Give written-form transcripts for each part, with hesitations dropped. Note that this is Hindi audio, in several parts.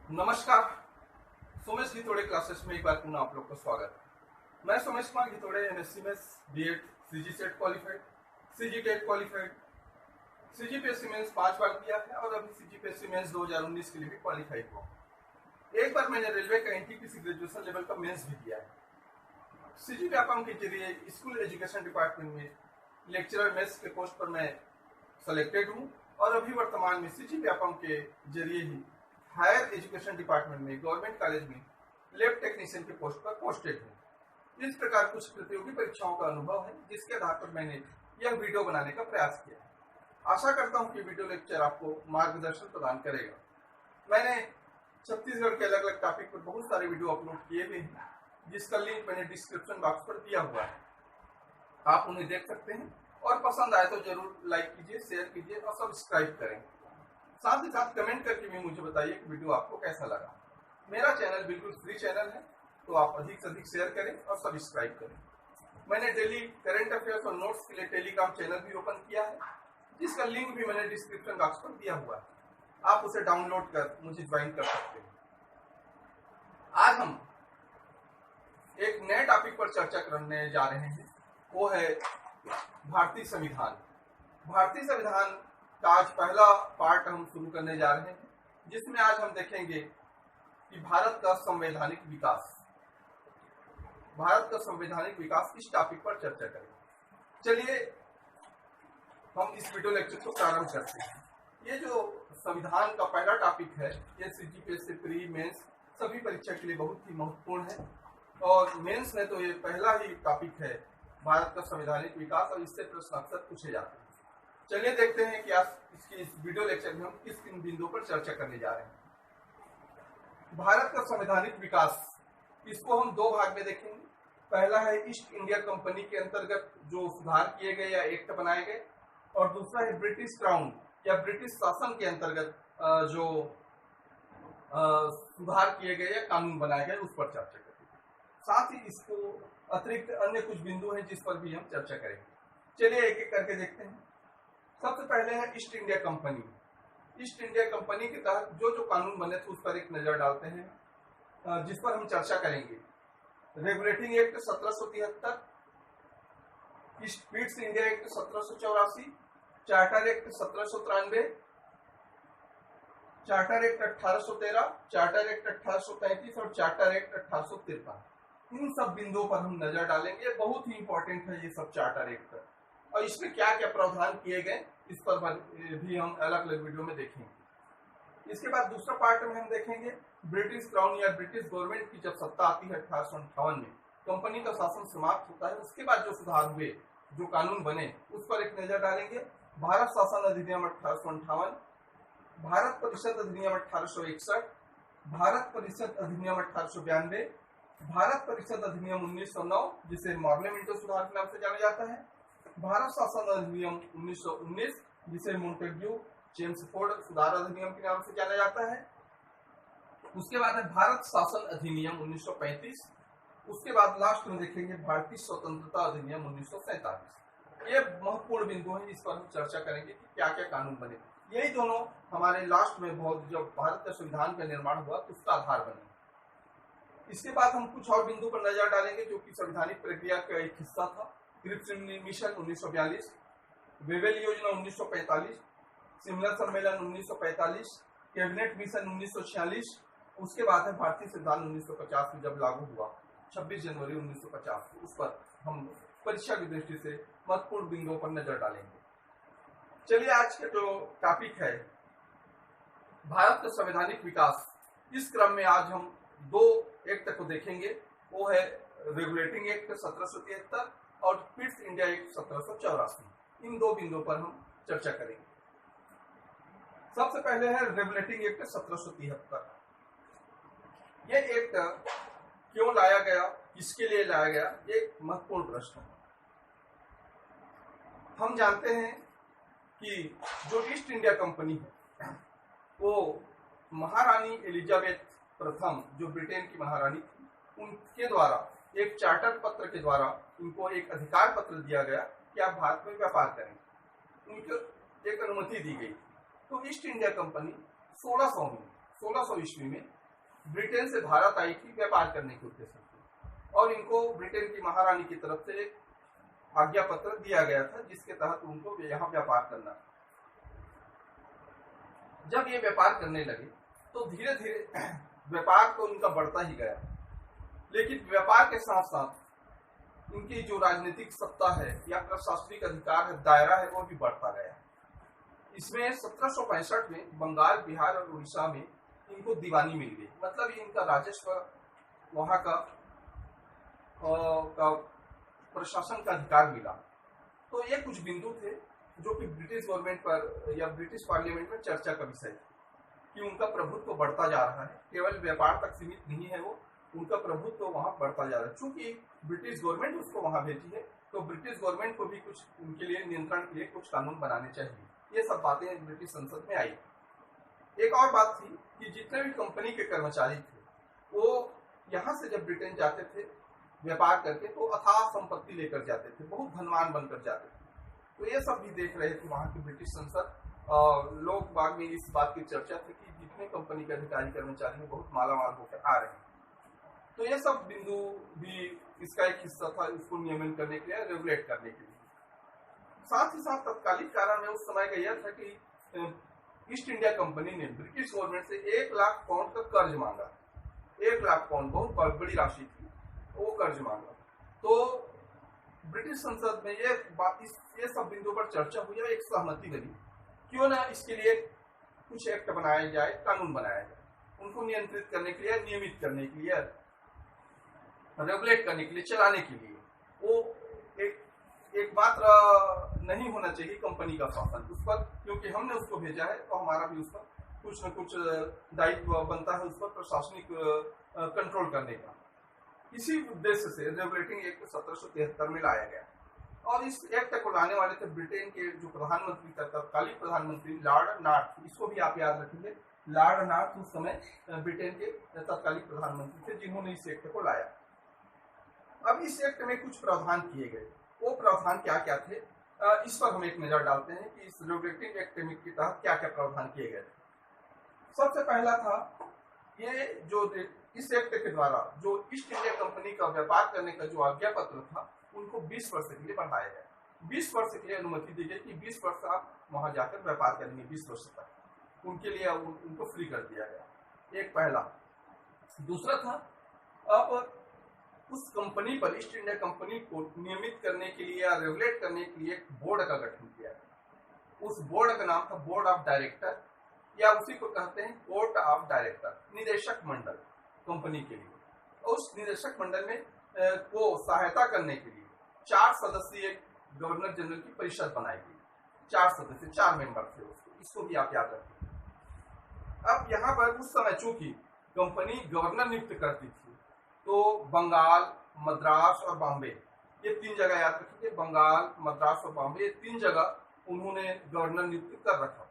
नमस्कार। सोमेश घितोड़े क्लासेस में एक बार पुनः आप लोग का स्वागत है। मैं सोमेश कुमार घितोड़े एमएससी में BEd CG SET qualified, CG TET qualified, CGPSC mains 5 बार दिया है और अभी सीजीपीएससी मेंस 2019 के लिए भी क्वालिफाइड हुआ। एक बार मैंने रेलवे का एनटीपीसी ग्रेजुएशन लेवल का मेंस भी दिया है। सीजी व्यापम के जरिए स्कूल एजुकेशन डिपार्टमेंट में लेक्चरर मेंस के पोस्ट पर मैं सेलेक्टेड हूँ और अभी वर्तमान में सीजी व्यापम के जरिए ही हायर एजुकेशन डिपार्टमेंट में गवर्नमेंट कॉलेज में लैब टेक्नीशियन के पोस्ट पर पोस्टेड हूँ। इस प्रकार कुछ प्रतियोगी परीक्षाओं का अनुभव है जिसके आधार पर मैंने यह वीडियो बनाने का प्रयास किया है। आशा करता हूँ कि वीडियो लेक्चर आपको मार्गदर्शन प्रदान करेगा। मैंने छत्तीसगढ़ के अलग अलग टॉपिक पर बहुत सारे वीडियो अपलोड किए हुए हैं जिसका लिंक मैंने डिस्क्रिप्शन बॉक्स पर दिया हुआ है, आप उन्हें देख सकते हैं और पसंद आए तो जरूर लाइक कीजिए, शेयर कीजिए और सब्सक्राइब करें। साथ ही साथ कमेंट करके भी मुझे बताइए कि वीडियो आपको कैसा लगा। मेरा चैनल बिल्कुल फ्री चैनल है तो आप अधिक से अधिक शेयर करें और सब्सक्राइब करें। मैंने डेली करंट अफेयर्स और नोट्स के लिए टेलीग्राम चैनल भी ओपन किया है जिसका लिंक भी मैंने डिस्क्रिप्शन बॉक्स पर दिया हुआ है, आप उसे डाउनलोड कर मुझे ज्वाइन कर सकते हैं। आज हम एक नए टॉपिक पर चर्चा करने जा रहे हैं, वो है भारतीय संविधान। भारतीय संविधान का आज पहला पार्ट हम शुरू करने जा रहे हैं जिसमें आज हम देखेंगे कि भारत का संवैधानिक विकास। भारत का संवैधानिक विकास इस टॉपिक पर चर्चा करेंगे। चलिए हम इस वीडियो लेक्चर को प्रारंभ करते हैं। ये जो संविधान का पहला टॉपिक है ये सीजीपीएससी प्री मेंस सभी परीक्षा के लिए बहुत ही महत्वपूर्ण है और मेंस में तो ये पहला ही टॉपिक है भारत का संवैधानिक विकास और इससे प्रश्न अक्सर पूछे जाते हैं। चलिए देखते हैं कि आज इस वीडियो लेक्चर में हम किस किन बिंदुओं पर चर्चा करने जा रहे हैं। भारत का संवैधानिक विकास, इसको हम दो भाग में देखेंगे। पहला है ईस्ट इंडिया कंपनी के अंतर्गत जो सुधार किए गए या एक्ट बनाए गए, और दूसरा है ब्रिटिश क्राउन या ब्रिटिश शासन के अंतर्गत जो सुधार किए गए या कानून बनाए गए उस पर चर्चा करेंगे। साथ ही इसको अतिरिक्त अन्य कुछ बिंदु हैं जिस पर भी हम चर्चा करेंगे। चलिए एक एक करके देखते हैं। सबसे पहले है east India company. East India company के तहत जो जो कानून बने थे उस पर एक नजर डालते हैं जिस पर हम चर्चा करेंगे। Regulating act 1773, east India act 1784, charter act 1793, charter act 1813, charter act 1833 और चार्टर एक्ट 1853। इन सब बिंदुओं पर हम नजर डालेंगे। बहुत ही इंपॉर्टेंट है ये सब चार्टर एक्ट और इसमें क्या क्या प्रावधान किए गए इस पर भी हम अलग अलग वीडियो में देखेंगे। इसके बाद दूसरा पार्ट में हम देखेंगे ब्रिटिश क्राउन या ब्रिटिश गवर्नमेंट की जब सत्ता आती है 1858 में, कंपनी का शासन समाप्त होता है, उसके बाद जो सुधार हुए, जो कानून बने उस पर एक नजर डालेंगे। भारत शासन अधिनियम 1858, भारत परिषद अधिनियम 1861, भारत परिषद अधिनियम 1892, भारत परिषद अधिनियम 1909 जिसे मॉर्लेमेंटो सुधार के नाम से जाना जाता है, भारत शासन अधिनियम 1919 जिसे मोंटेग्यू चेम्सफोर्ड सुधार अधिनियम के नाम से जाना जाता है। उसके बाद है भारत शासन अधिनियम 1935। उसके बाद लास्ट में देखेंगे भारतीय स्वतंत्रता अधिनियम 1947। ये महत्वपूर्ण बिंदु हैं जिस पर हम चर्चा करेंगे कि क्या क्या कानून बने। यही दोनों हमारे लास्ट में बहुत जब भारत का संविधान का निर्माण हुआ तो उसका आधार बने। इसके बाद हम कुछ और बिंदु पर नजर डालेंगे जो कि संवैधानिक प्रक्रिया का एक हिस्सा था। क्रिप्स मिशन 1942, वेवेल योजना 1945, शिमला सम्मेलन 1945, कैबिनेट मिशन 1946। उसके बाद है भारतीय संविधान 1950 में जब लागू हुआ 26 जनवरी 1950 को, उस पर हम परीक्षा की दृष्टि से महत्वपूर्ण बिंदुओं पर नजर डालेंगे। चलिए आज का जो टॉपिक है भारत का संवैधानिक विकास, इस क्रम में आज हम दो एक्ट को देखेंगे। वो है रेगुलेटिंग एक्ट 1773 और ईस्ट इंडिया एक्ट 1784। इन दो बिंदुओं पर हम चर्चा करेंगे। सबसे पहले है रेगुलेटिंग एक्ट 1773। ये एक्ट क्यों लाया गया, किसके लिए लाया गया, ये एक महत्वपूर्ण प्रश्न है। हम जानते हैं कि जो ईस्ट इंडिया कंपनी है वो महारानी एलिजाबेथ प्रथम जो ब्रिटेन की महारानी थी, उनके द्वारा एक चार्टर पत्र के द्वारा उनको एक अधिकार पत्र दिया गया कि आप भारत में व्यापार करें, उनको एक अनुमति दी गई। तो ईस्ट इंडिया कंपनी 1600 ईस्वी में ब्रिटेन से भारत आई थी व्यापार करने के उद्देश्य से, और इनको ब्रिटेन की महारानी की तरफ से एक आज्ञा पत्र दिया गया था जिसके तहत उनको यहाँ व्यापार करना। जब ये व्यापार करने लगे तो धीरे धीरे व्यापार तो उनका बढ़ता ही गया, लेकिन व्यापार के साथ साथ इनकी जो राजनीतिक सत्ता है या प्रशासनिक अधिकार है, दायरा है, वो भी बढ़ता गया। इसमें 1765 में बंगाल, बिहार और उड़ीसा में इनको दीवानी मिल गई, मतलब ये इनका राजस्व, वहां का प्रशासन का अधिकार मिला। तो ये कुछ बिंदु थे जो कि ब्रिटिश गवर्नमेंट पर या ब्रिटिश पार्लियामेंट में चर्चा का विषय कि उनका प्रभुत्व बढ़ता जा रहा है, केवल व्यापार तक सीमित नहीं है वो, उनका प्रभुत्व वहां बढ़ता जा रहा है। चूंकि ब्रिटिश गवर्नमेंट उसको वहां भेजी है तो ब्रिटिश गवर्नमेंट को भी कुछ उनके लिए नियंत्रण के लिए कुछ कानून बनाने चाहिए। ये सब बातें ब्रिटिश संसद में आई। एक और बात थी कि जितने भी कंपनी के कर्मचारी थे वो यहाँ से जब ब्रिटेन जाते थे व्यापार करके तो अथाह संपत्ति लेकर जाते थे, बहुत धनवान बनकर जाते थे। तो ये सब भी देख रहे थे वहां की ब्रिटिश संसद, लोग बाग में इस बात की चर्चा थी कि जितने कंपनी के अधिकारी कर्मचारी हैं बहुत मालामाल होकर आ रहे हैं। तो ये सब बिंदु भी इसका एक हिस्सा था, इसको नियमन करने के लिए, रेगुलेट करने के लिए। साथ ही साथ तत्कालिक कारण में उस समय का यह था कि ईस्ट इंडिया कंपनी ने ब्रिटिश गवर्नमेंट से 1 लाख पाउंड का कर्ज मांगा। 1 लाख पाउंड बहुत बड़ी राशि थी, वो कर्ज मांगा। तो ब्रिटिश संसद में ये सब बिंदु पर चर्चा हुई और एक सहमति बनी, क्यों ना इसके लिए कुछ एक्ट बनाया जाए, कानून बनाया जाए, उनको नियंत्रित करने के लिए, नियमित करने के लिए, रेगुलेट करने के लिए, चलाने के लिए। वो एक मात्र नहीं होना चाहिए कंपनी का शासन उस पर, क्योंकि हमने उसको भेजा है तो हमारा भी उस पर कुछ न कुछ दायित्व बनता है, उस पर प्रशासनिक कंट्रोल करने का। इसी उद्देश्य से रेगुलेटिंग एक्ट 1773 में लाया गया, और इस एक्ट को लाने वाले थे ब्रिटेन के जो प्रधानमंत्री थे, तत्कालीन प्रधानमंत्री लॉर्ड नॉर्थ। इसको भी आप याद रखेंगे, लॉर्ड नॉर्थ उस समय ब्रिटेन के तत्कालीन प्रधानमंत्री थे जिन्होंने इस एक्ट को लाया। अब इस एक्ट में कुछ प्रावधान किए गए, वो प्रावधान क्या क्या थे, इस पर हम एक नजर डालते हैं कि इस रेगुलेटिंग एक्ट के तहत क्या क्या प्रावधान किए गए। सबसे पहला था ये जो इस एक्ट के द्वारा जो ईस्ट इंडिया कंपनी का व्यापार करने का जो आज्ञा पत्र था उनको 20 वर्ष के लिए बढ़ाया गया। 20 वर्ष के लिए अनुमति दी गई कि 20 वर्ष आप वहां जाकर व्यापार करेंगे, 20 वर्ष तक उनके लिए उनको फ्री कर दिया गया। एक पहला। दूसरा था, अब उस कंपनी पर, ईस्ट इंडिया कंपनी को नियमित करने के लिए या रेगुलेट करने के लिए एक बोर्ड का गठन किया गया। उस बोर्ड का नाम था बोर्ड ऑफ डायरेक्टर, या उसी को कहते हैं कोर्ट ऑफ डायरेक्टर, निदेशक मंडल कंपनी के लिए। उस निदेशक मंडल में को सहायता करने के लिए 4 सदस्यीय गवर्नर जनरल की परिषद बनाई गई। 4 सदस्य, 4 मेंबर थे उसको, इसको भी आप याद रखिए। अब यहाँ पर उस समय चूंकि कंपनी गवर्नर नियुक्त करती थी तो बंगाल, मद्रास और बॉम्बे, ये 3 जगह याद रखिए, बंगाल, मद्रास और बॉम्बे, ये 3 जगह उन्होंने गवर्नर नियुक्त कर रखा।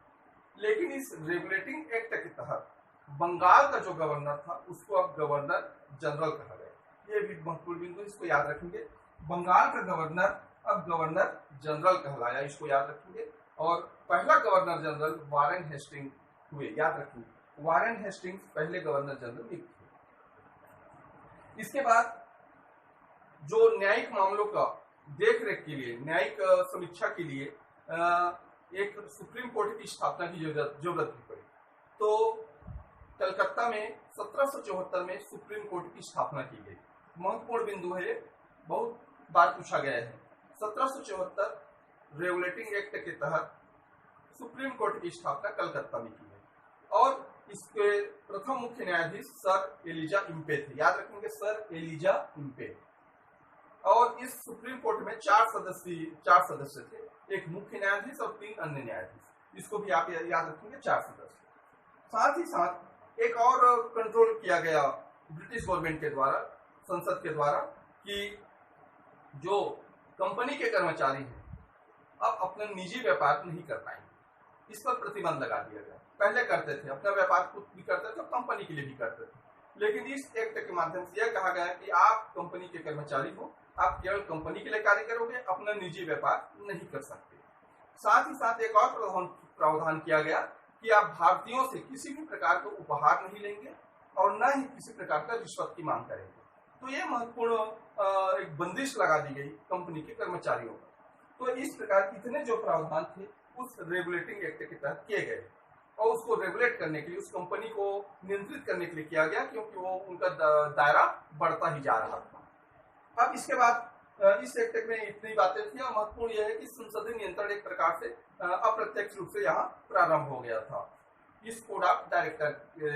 लेकिन इस रेगुलेटिंग एक्ट के तहत बंगाल का जो गवर्नर था उसको अब गवर्नर जनरल कहा गया। ये भी महत्वपूर्ण बिंदु, इसको याद रखेंगे। बंगाल का गवर्नर अब गवर्नर जनरल कहलाया, इसको याद रखेंगे। और पहला गवर्नर जनरल वारेन हेस्टिंग हुए, याद रखेंगे, वारेन हेस्टिंग्स पहले गवर्नर जनरल नियुक्त हुए। इसके बाद जो न्यायिक मामलों का देखरेख के लिए, न्यायिक समीक्षा के लिए एक सुप्रीम कोर्ट की स्थापना की जरूरत पड़ी। तो कलकत्ता में 1774 में सुप्रीम कोर्ट की स्थापना की गई। महत्वपूर्ण बिंदु है, बहुत बार पूछा गया है। 1774 रेगुलेटिंग एक्ट के तहत सुप्रीम कोर्ट की स्थापना कलकत्ता में की गई, और इसके प्रथम मुख्य न्यायाधीश सर एलिजा इम्पे थे, याद रखेंगे, सर एलिजा इम्पे। और इस सुप्रीम कोर्ट में 4 सदस्य थे, एक मुख्य न्यायाधीश और 3 अन्य न्यायाधीश, इसको भी आप याद रखेंगे, 4 सदस्य। साथ ही साथ एक और कंट्रोल किया गया ब्रिटिश गवर्नमेंट के द्वारा, संसद के द्वारा, कि जो कंपनी के कर्मचारी हैं अब अपना निजी व्यापार नहीं कर पाएंगे, इस पर प्रतिबंध लगा दिया गया। पहले करते थे, अपना व्यापार खुद भी करते थे, कंपनी के लिए भी करते थे, लेकिन इस एक्ट के माध्यम से यह कहा गया कि आप कंपनी के कर्मचारी हो, आप केवल कंपनी के लिए कार्य करोगे, अपना निजी व्यापार नहीं कर सकते। साथ ही साथ एक और प्रावधान किया गया कि आप भारतीयों से किसी भी प्रकार का उपहार नहीं लेंगे और न ही किसी प्रकार का रिश्वत की मांग करेंगे। तो ये महत्वपूर्ण एक बंदिश लगा दी गई कंपनी के कर्मचारियों पर। तो इस प्रकार इतने जो प्रावधान थे उस रेगुलेटिंग एक्ट के तहत किए गए और उसको रेगुलेट करने के लिए, उस कंपनी को नियंत्रित करने के लिए किया गया, क्योंकि वो उनका दायरा बढ़ता ही जा रहा था। अब इसके बाद इस एक्ट में इतनी बातें थी और महत्वपूर्ण यह है कि संसदीय नियंत्रण एक प्रकार से अप्रत्यक्ष रूप से यहाँ प्रारंभ हो गया था इस कोड ऑफ डायरेक्टर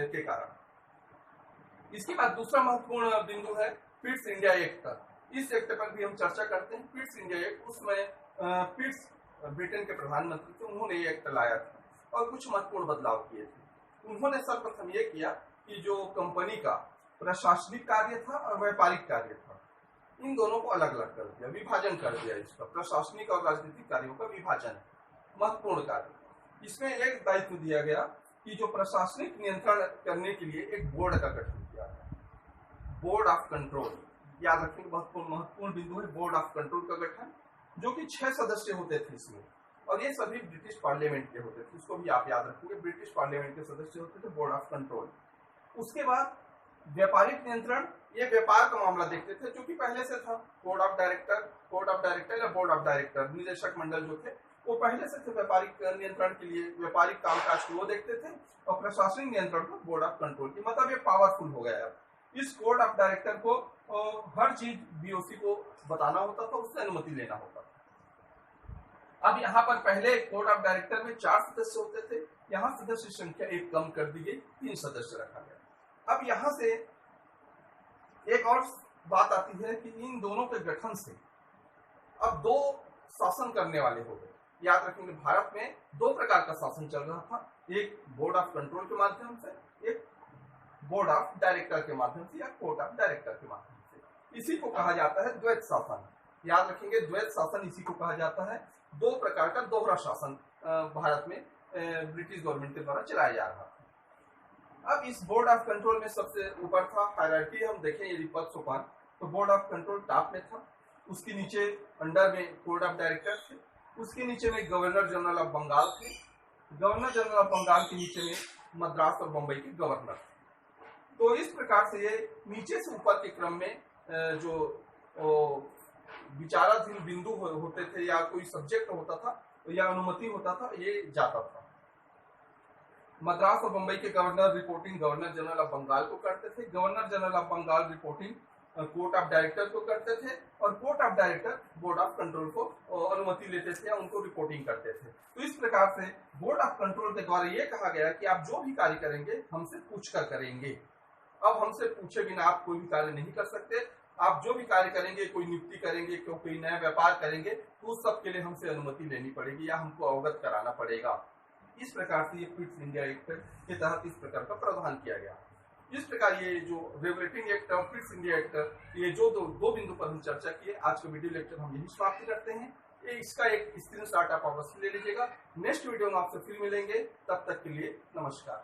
के कारण। इसके बाद दूसरा महत्वपूर्ण बिंदु है पिट्स इंडिया एक्ट। इस एक्ट पर भी हम चर्चा करते हैं। पिट्स इंडिया एक्ट, उसमें पिट्स ब्रिटेन के प्रधानमंत्री थे, उन्होंने ये एक्ट लाया था और कुछ महत्वपूर्ण बदलाव किए थे। उन्होंने सर्वप्रथम ये किया कि जो कंपनी का प्रशासनिक कार्य था और व्यापारिक कार्य था, इन दोनों को अलग अलग कर दिया, विभाजन कर दिया। इसका प्रशासनिक और राजनीतिक कार्यों का विभाजन, महत्वपूर्ण कार्य। इसमें एक दायित्व दिया गया कि जो प्रशासनिक नियंत्रण करने के लिए एक बोर्ड का गठन किया गया, बोर्ड ऑफ कंट्रोल। याद रखेंगे, महत्वपूर्ण बिंदु है बोर्ड ऑफ कंट्रोल का गठन, जो कि 6 सदस्य होते थे इसमें, और ये सभी ब्रिटिश पार्लियामेंट के होते थे। इसको भी आप याद रखेंगे, ब्रिटिश पार्लियामेंट के सदस्य होते थे, बोर्ड ऑफ कंट्रोल। उसके बाद व्यापारिक नियंत्रण, ये व्यापार का मामला देखते थे, जो कि पहले से था। बोर्ड ऑफ डायरेक्टर या बोर्ड ऑफ डायरेक्टर, निदेशक मंडल जो थे वो पहले से थे व्यापारिक नियंत्रण के लिए, व्यापारिक कामकाज को वो देखते थे, और प्रशासनिक नियंत्रण को बोर्ड ऑफ कंट्रोल की। मतलब ये पावरफुल हो गया। इस बोर्ड ऑफ डायरेक्टर को हर चीज बीओसी को बताना होता था, उससे अनुमति लेना होता था। अब यहाँ पर पहले बोर्ड ऑफ डायरेक्टर में 4 सदस्य होते थे, यहाँ सदस्य संख्या 1 कम कर दी गई, 3 सदस्य रखा गया। अब यहाँ से एक और बात आती है कि इन दोनों के गठन से अब 2 शासन करने वाले हो गए। याद रखेंगे, भारत में 2 प्रकार का शासन चल रहा था, एक बोर्ड ऑफ कंट्रोल के माध्यम से, एक बोर्ड ऑफ डायरेक्टर के माध्यम से या कोर्ट ऑफ डायरेक्टर के माध्यम से। इसी को कहा जाता है द्वैत शासन। याद रखेंगे, द्वैत शासन इसी को कहा जाता है। 2 प्रकार का दोहरा शासन भारत में ब्रिटिश गवर्नमेंट के द्वारा चलाया जा रहा था। अब इस बोर्ड ऑफ कंट्रोल में सबसे ऊपर था हायरार्की। हम देखें यदि पद सोपान, तो बोर्ड ऑफ कंट्रोल टॉप में था, उसके नीचे अंडर में बोर्ड ऑफ डायरेक्टर थे, उसके नीचे में गवर्नर जनरल ऑफ बंगाल थे, गवर्नर जनरल ऑफ बंगाल के नीचे में मद्रास और बंबई के गवर्नर। तो इस प्रकार से ये नीचे से ऊपर के क्रम में जो विचाराधीन बिंदु होते थे या कोई सब्जेक्ट होता था या अनुमति होता था, ये जाता था। मद्रास और बंबई के governor reporting governor general of Bengal को करते थे, governor general of Bengal reporting court of director को करते थे, और court of director board of control को अनुमति लेते थे या उनको रिपोर्टिंग करते थे। तो इस प्रकार से बोर्ड ऑफ कंट्रोल के द्वारा ये कहा गया कि आप जो भी कार्य करेंगे हमसे पूछकर करेंगे। अब हमसे पूछे बिना आप कोई भी कार्य नहीं कर सकते। आप जो भी कार्य करेंगे, कोई नियुक्ति करेंगे, कोई नया व्यापार करेंगे, तो उस सब के लिए हमसे अनुमति लेनी पड़ेगी या हमको अवगत कराना पड़ेगा। इस प्रकार से ये पिट्स इंडिया एक्ट के तहत इस प्रकार का प्रावधान किया गया। इस प्रकार ये जो रेगुलेटिंग एक्ट और पिट्स इंडिया एक्ट, ये जो दो बिंदु पर हम चर्चा किए, आज का वीडियो लेक्चर हम यही समाप्त करते हैं। इसका एक स्क्रीनशॉट आप अवश्य ले लीजिएगा। नेक्स्ट वीडियो में आपसे फिर मिलेंगे, तब तक के लिए नमस्कार।